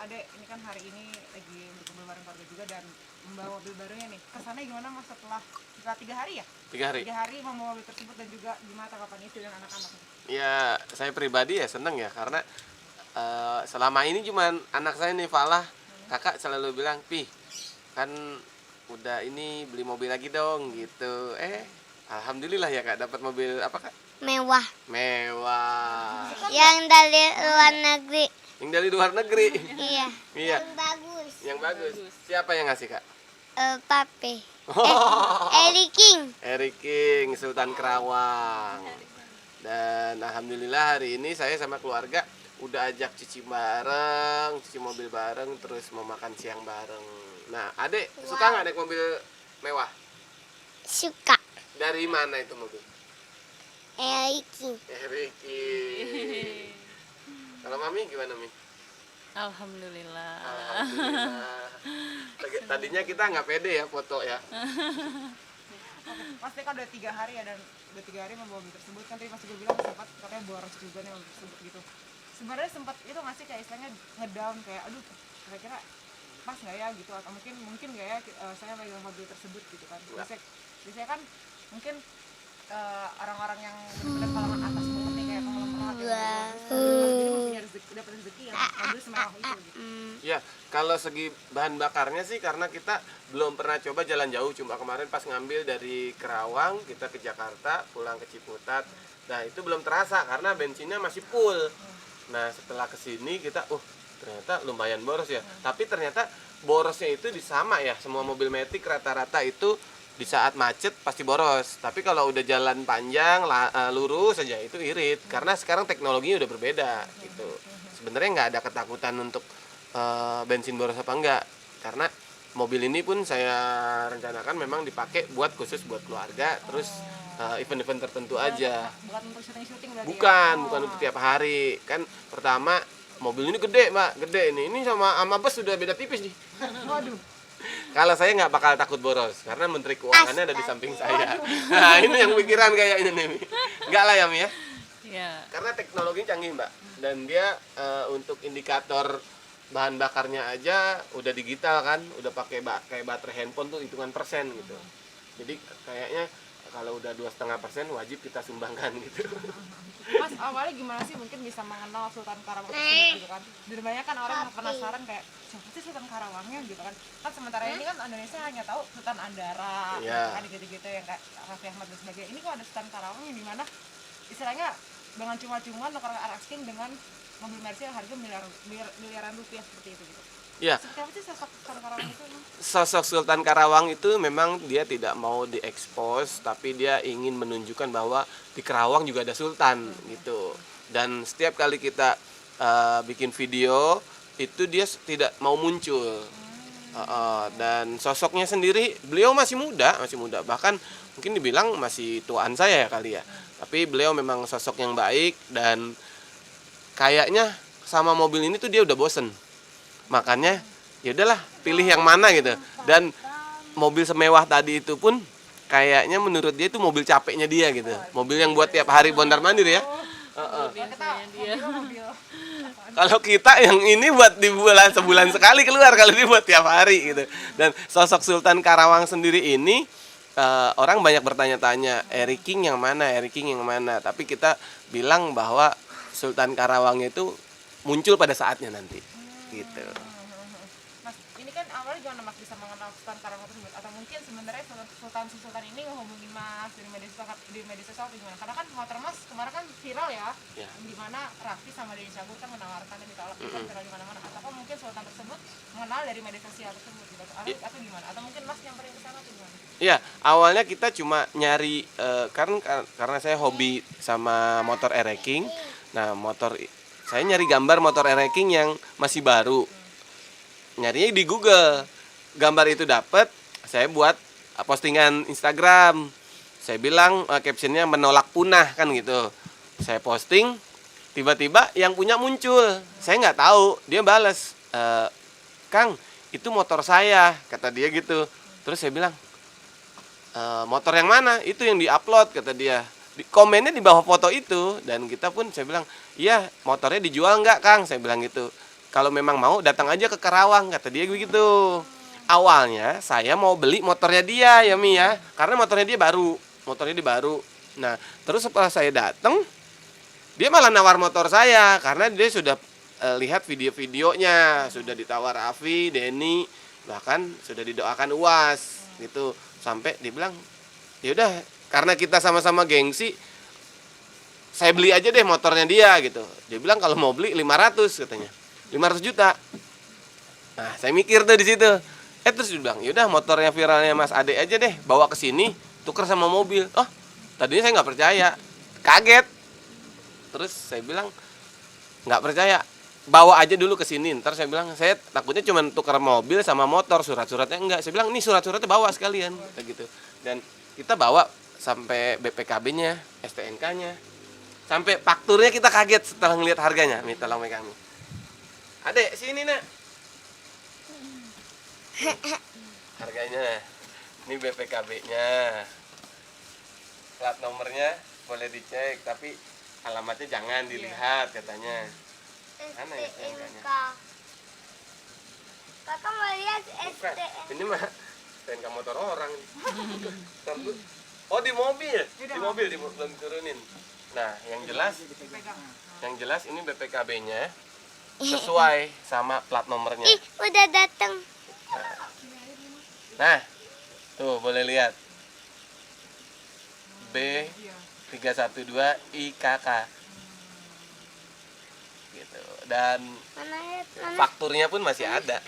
Ade, ini kan hari ini lagi berkumpul bareng keluarga juga dan membawa mobil barunya nih. Kesannya gimana mas setelah 3 hari ya? 3 hari. 3 hari membawa mobil tersebut dan juga gimana tanggapan istri dan anak-anak? Ya, saya pribadi ya seneng ya karena selama ini cuman anak saya nih Falah, kakak selalu bilang, "Pi, kan udah ini beli mobil lagi dong," gitu. Alhamdulillah ya Kak dapat mobil apa Kak? Mewah. Mewah. Yang dari luar negeri. Yang dari luar negeri. Iya. Iya, Bagus. yang bagus. Siapa yang ngasih Kak? Pape. Eli King. Eric King, Sultan Kerawang. Dan alhamdulillah hari ini saya sama keluarga udah ajak cuci bareng, cuci mobil bareng, terus mau makan siang bareng. Nah, Adek suka nggak naik mobil mewah? Suka. Dari mana itu mobil? Eli King. Eric King. Kalau Mami gimana Mi? Alhamdulillah. Alhamdulillah. Tadinya kita nggak pede ya foto ya. Mas kan udah 3 hari ya dan udah 3 hari membawa mobil tersebut kan tadi Mas juga bilang sempat katanya boros juga nih mobil tersebut gitu. Sebenarnya sempat itu nggak sih kayak istilahnya ngedown kayak aduh kira-kira pas nggak ya gitu atau mungkin nggak ya saya pegang mobil tersebut gitu kan. Biasanya kan mungkin orang-orang yang benar-benar kalangan atas banget nih kayak konglomerat punya rezeki, dapat rezeki yang mobil semewah itu gitu. Ya, kalau segi bahan bakarnya sih karena kita belum pernah coba jalan jauh, cuma kemarin pas ngambil dari Kerawang kita ke Jakarta, pulang ke Ciputat. Nah, itu belum terasa karena bensinnya masih full. Nah, setelah kesini kita ternyata lumayan boros ya. Tapi ternyata borosnya itu sama ya, semua mobil Matic rata-rata itu di saat macet pasti boros. Tapi kalau udah jalan panjang lurus saja itu irit karena sekarang teknologinya udah berbeda gitu. Sebenarnya nggak ada ketakutan untuk bensin boros apa enggak, karena mobil ini pun saya rencanakan memang dipakai khusus buat keluarga, terus event-event tertentu aja. Bukan untuk syuting-syuting berarti Bukan ya? untuk tiap hari. Kan pertama mobil ini gede Mbak, gede ini sama bus sudah beda tipis nih. Waduh. Kalau saya nggak bakal takut boros karena Menteri Keuangannya ada di samping saya. Nah, ini yang pikiran kayaknya nih Mi. Enggak lah ya Mi ya. Ya. Karena teknologinya canggih Mbak, dan dia untuk indikator bahan bakarnya aja udah digital kan, udah pakai kayak baterai handphone tuh hitungan persen gitu. Jadi kayaknya kalau udah 2,5% wajib kita sumbangkan gitu. Mas awalnya gimana sih mungkin bisa mengenal Sultan Karawang tersebut gitu kan? Dan banyak kan orang yang penasaran kayak siapa sih Sultan Karawangnya gitu kan? Kan sementara ini kan Indonesia hanya tahu Sultan Andara, Iya. kan gitu-gitu yang kayak Raffi Ahmad dan sebagainya. Ini kok ada Sultan Karawang yang dimana istilahnya dengan cuma-cuma nukar asking dengan mobil Mercy yang harga miliaran rupiah seperti itu gitu. Ya, Seperti apa sih sosok Sultan Karawang itu? sosok Sultan Karawang itu memang dia tidak mau diekspos, tapi dia ingin menunjukkan bahwa di Karawang juga ada sultan gitu. Dan setiap kali kita bikin video itu dia tidak mau muncul. Dan sosoknya sendiri beliau masih muda, bahkan mungkin dibilang masih tuaan saya ya kali ya. Tapi beliau memang sosok yang baik dan kayaknya sama mobil ini tuh dia udah bosen. Makanya ya udahlah pilih yang mana gitu. Dan mobil semewah tadi itu pun kayaknya menurut dia itu mobil capeknya dia gitu. Mobil yang buat tiap hari bondar-mandir ya. Biasanya dia. Kalau kita yang ini buat di sebulan sekali keluar, kalau dia buat tiap hari gitu. Dan sosok Sultan Karawang sendiri ini orang banyak bertanya-tanya, Eric King yang mana? Tapi kita bilang bahwa Sultan Karawang itu muncul pada saatnya nanti gitu. Mas, ini kan awalnya gimana Mas bisa mengenal Sultan Karawang tersebut? Atau mungkin sebenarnya Sultan ini ngehubungin Mas di media sosial atau gimana? Karena kan motor Mas kemarin kan viral ya, Ya. di mana Raffi sama Denny Cagur kan menawarkannya ditolak, itu kan viral di mana-mana. Atau mungkin Sultan tersebut mengenal dari media sosial tersebut gitu? Atau gimana? Atau mungkin Mas nyamperin ke sana atau gimana? Iya, awalnya kita cuma nyari karena saya hobi sama motor e-racing. Nah, saya nyari gambar motor e-racing yang masih baru. Nyarinya di Google. Gambar itu dapat, saya buat postingan Instagram. Saya bilang captionnya menolak punah kan gitu. Saya posting, tiba-tiba yang punya muncul. Saya nggak tahu, dia balas, "Kang, itu motor saya," kata dia gitu. Terus saya bilang, "Motor yang mana?" "Itu yang diupload," kata dia. Komennya di bawah foto itu, dan kita pun saya bilang, "Iya, motornya dijual nggak Kang?" Saya bilang gitu. kalau memang mau datang aja ke Karawang, kata dia begitu. Awalnya saya mau beli motornya dia ya Mi ya, karena motornya dia baru. Nah terus setelah saya datang, dia malah nawar motor saya karena dia sudah lihat video-videonya, sudah ditawar Afi, Denny, bahkan sudah didoakan UAS gitu. Sampai dia bilang, ya udah karena kita sama-sama gengsi, saya beli aja deh motornya dia gitu. Dia bilang kalau mau beli 500 katanya, 500 juta. Nah saya mikir tuh di situ. Terus dia bilang, ya udah motornya viralnya Mas Ade aja deh, bawa ke sini, tuker sama mobil. Oh tadinya saya nggak percaya, kaget. Terus saya bilang nggak percaya, bawa aja dulu ke sini. Ntar saya bilang saya takutnya cuma tukar mobil sama motor, surat-suratnya enggak. Saya bilang ini surat-suratnya bawa sekalian, kayak gitu. Dan kita bawa sampai BPKB-nya, STNK-nya, sampai fakturnya kita kaget setelah ngelihat harganya. Nih tolong megang nih. Adek sini nak. Harganya, ini BPKB-nya, plat nomornya boleh dicek, tapi alamatnya jangan dilihat katanya. Mana ya STNK-nya? Kakak mau lihat Bukan, STNK. ini mah STNK motor orang. Ntar dulu. Oh di mobil, belum turunin. Nah yang jelas ini BPKB-nya sesuai sama plat nomornya. Ih, udah datang. Nah, tuh boleh lihat B312 IKK gitu. Dan Mana ya? Mana? fakturnya pun masih ada.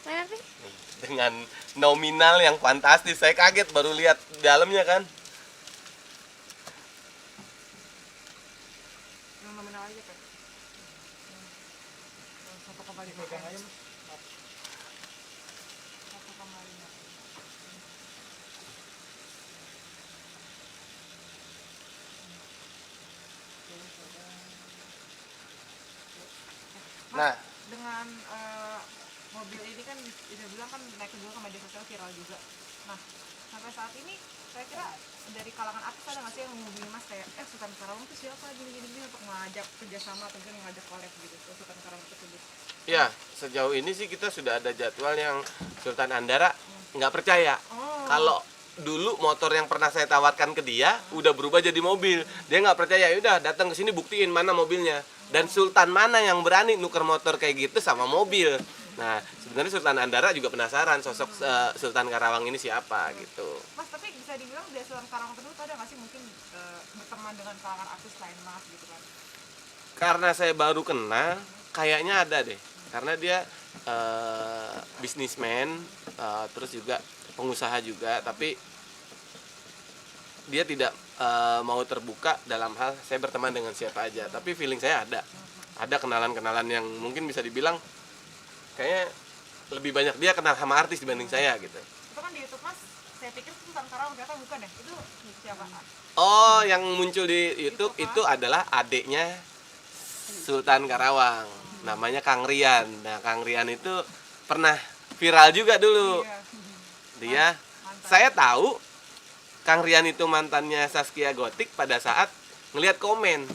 Mana Pi? Nih, dengan nominal yang fantastis. Saya kaget baru lihat dalamnya kan. Yang nominal aja kan. 1,5. Nah, Dengan mobil ini kan bisa bilang kan naik juga ke media sosial, viral juga. Nah sampai saat ini saya kira dari kalangan artis ada nggak sih yang menghubungi Mas kayak Sultan Karawang itu siapa gini untuk mengajak kerjasama atau mungkin mengajak collab gitu ke Sultan Karawang tersebut? ya sejauh ini sih kita sudah ada jadwal yang Sultan Andara nggak percaya. Oh. Kalau dulu motor yang pernah saya tawarkan ke dia udah berubah jadi mobil, dia nggak percaya. Ya udah datang ke sini buktiin mana mobilnya. Dan Sultan mana yang berani nuker motor kayak gitu sama mobil. Nah sebenarnya Sultan Andara juga penasaran sosok Sultan Karawang ini siapa gitu. Mas tapi bisa dibilang dari Sultan Karawang tersebut ada nggak sih mungkin berteman dengan kalangan artis lain Mas gitu kan? Karena saya baru kenal, kayaknya ada deh. Karena dia bisnismen, terus juga pengusaha juga, tapi dia tidak mau terbuka dalam hal saya berteman dengan siapa aja. Tapi feeling saya ada kenalan-kenalan yang mungkin bisa dibilang kayaknya lebih banyak dia kenal sama artis dibanding saya gitu. Itu kan di YouTube Mas, saya pikir Sultan Karawang ternyata bukan ya? Itu siapa? Oh, yang muncul di YouTube itu adalah adiknya Sultan Karawang, namanya Kang Rian. Nah, Kang Rian itu pernah viral juga dulu. Iya. Dia, Mantan. saya tahu Kang Rian itu mantannya Zaskia Gotik pada saat ngelihat komen.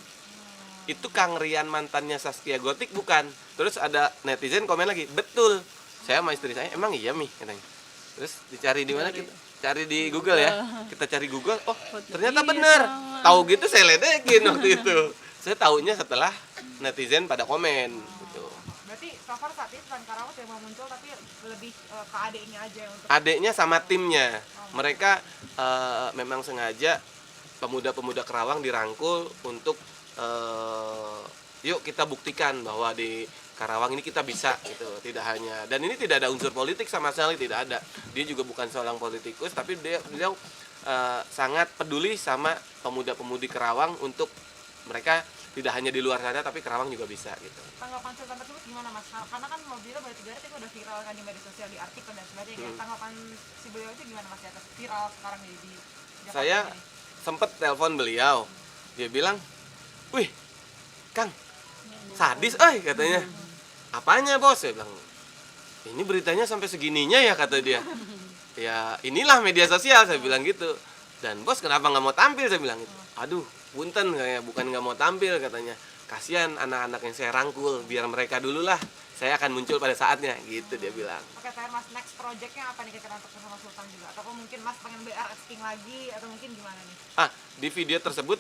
Itu Kang Rian mantannya Zaskia Gotik bukan. Terus ada netizen komen lagi, betul. Saya sama istri saya, emang iya Mi katanya. Terus dicari di mana kita? Cari di Google ya. Kita cari Google, oh ternyata Iya, benar. sama. Tahu gitu saya ledekin waktu itu. Saya tahunya setelah netizen pada komen gitu. Berarti so far saat ini Sultan Karawang yang mau muncul tapi lebih ke adiknya aja yang untuk Adiknya sama timnya. Mereka memang sengaja pemuda-pemuda Kerawang dirangkul untuk yuk kita buktikan bahwa di Karawang ini kita bisa gitu. Tidak hanya, dan ini tidak ada unsur politik sama sekali, tidak ada. Dia juga bukan seorang politikus, tapi beliau sangat peduli sama pemuda-pemudi Kerawang untuk mereka tidak hanya di luar sana tapi Kerawang juga bisa gitu. tanggapan Sultan tersebut gimana Mas? Karena kan mobilnya baru 3 hari itu udah viral kan di media sosial, di artikel dan sebagainya. Tanggapan si beliau itu gimana Mas ya atas viral sekarang di Jakarta Saya ini? sempet telepon beliau, dia bilang, wih Kang sadis katanya. Apanya bos? Saya bilang, ini beritanya sampai segininya ya kata dia. Ya inilah media sosial, saya bilang gitu. Dan bos kenapa nggak mau tampil, saya bilang gitu. Aduh, punten, kayak bukan nggak mau tampil katanya. Kasihan anak-anak yang saya rangkul, biar mereka dulu lah. Saya akan muncul pada saatnya, gitu dia bilang. Oke, saya Mas, next projectnya apa nih kira-kira untuk bersama Sultan juga? Atau mungkin Mas pengen BR King lagi atau mungkin gimana nih? Di video tersebut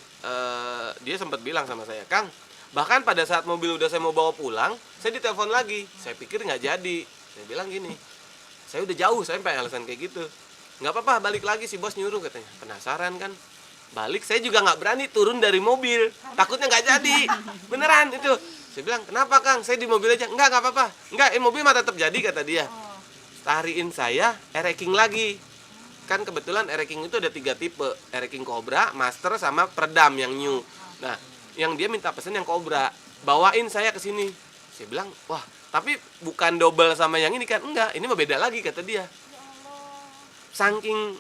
dia sempat bilang sama saya, Kang, bahkan pada saat mobil udah saya mau bawa pulang, saya ditelepon lagi. Saya pikir nggak jadi. Saya bilang gini, saya udah jauh sampai alasan kayak gitu. Nggak apa-apa, balik lagi, si bos nyuruh katanya. Penasaran kan? Balik, saya juga nggak berani turun dari mobil. Takutnya nggak jadi. Beneran itu. Saya bilang, kenapa Kang? Saya di mobil aja. Nggak apa-apa. Nggak, mobil mah tetap jadi, kata dia. Tariin saya King lagi. Kan kebetulan King itu ada 3 tipe. King Cobra, Master, sama Peredam yang new. Nah, yang dia minta pesen yang Cobra. Bawain saya ke sini. Saya bilang, wah, tapi bukan double sama yang ini kan? Enggak, ini mah beda lagi, kata dia. Saking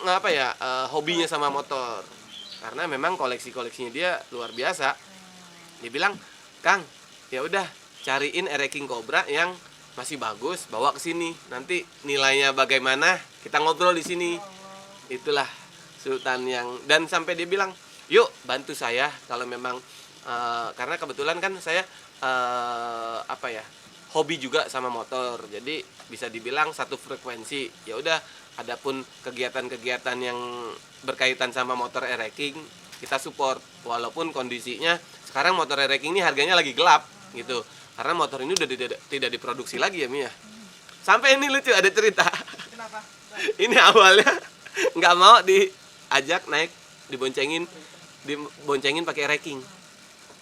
apa ya, hobinya sama motor. Karena memang koleksinya dia luar biasa. Dia bilang, Kang, ya udah cariin King Cobra yang masih bagus, bawa ke sini. Nanti nilainya bagaimana, kita ngobrol di sini. Itulah Sultan yang, dan sampai dia bilang, yuk bantu saya kalau memang karena kebetulan kan saya apa ya, hobi juga sama motor. Jadi bisa dibilang satu frekuensi. Ya udah, adapun kegiatan-kegiatan yang berkaitan sama motor King, kita support. Walaupun kondisinya sekarang motor King ini harganya lagi gelap gitu. Karena motor ini udah tidak diproduksi lagi ya, Mia. Sampai ini lucu, ada cerita. Kenapa? Ini awalnya nggak mau diajak naik, diboncengin pakai King.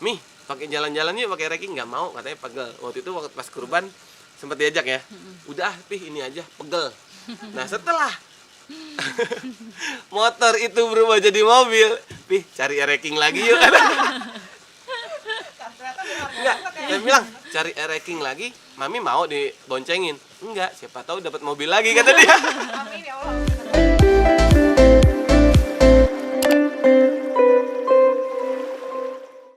Mi, pakai jalan-jalan yuk pakai King, nggak mau, katanya pegel. Waktu itu waktu pas kurban sempat diajak ya. Udah, Pih, ini aja pegel. Nah, setelah motor itu berubah jadi mobil, Pih, cari King lagi yuk. Enggak, saya bilang cari King lagi, Mami mau diboncengin. Enggak, siapa tahu dapat mobil lagi, kata dia. Amin ya Allah.